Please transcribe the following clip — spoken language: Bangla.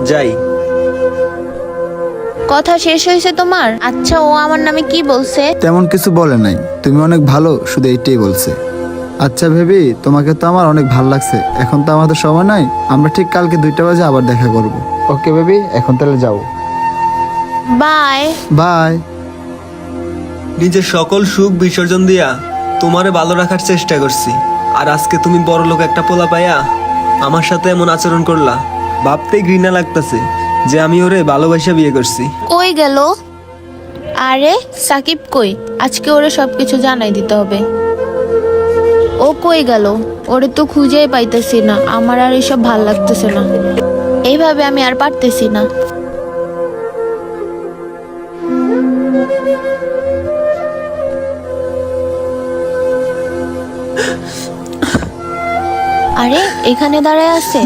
যাই। কথা শেষ হয়েছে তোমার? আচ্ছা, ও আমার নামে কি বলছে? তেমন কিছু বলে নাই, তুমি অনেক ভালো, শুধু এইটাই বলছে। আচ্ছা ভেবি, তোমাকে তো আমার অনেক ভালো লাগছে। এখন তো আমাদের সময় নাই, আমরা ঠিক কালকে 2টা বাজে আবার দেখা করব। ওকে বেবি, এখন তাহলে যাও। বাই। বাই। নিজের সকল সুখ বিসর্জন দিয়া তোমারে ভালো রাখার চেষ্টা করছি, আর আজকে তুমি বড় লোক একটা পোলা পাইয়া আমার সাথে এমন আচরণ করলা। ভাবতেই ঘৃণা লাগতেছে যে আমি ওরে ভালোবাসা বিয়ে করছি। কই গেল? আরে সাকিব কই? আজকে ওরে সবকিছু জানাই দিতে হবে। ও কই গেল? ওরে তো খুঁজেই পাইতেছি না। আমার আর এসব ভাল লাগতেছে না। এইভাবে আমি আর পারতেছি না। আরে এখানে দাঁড়ায় আছে।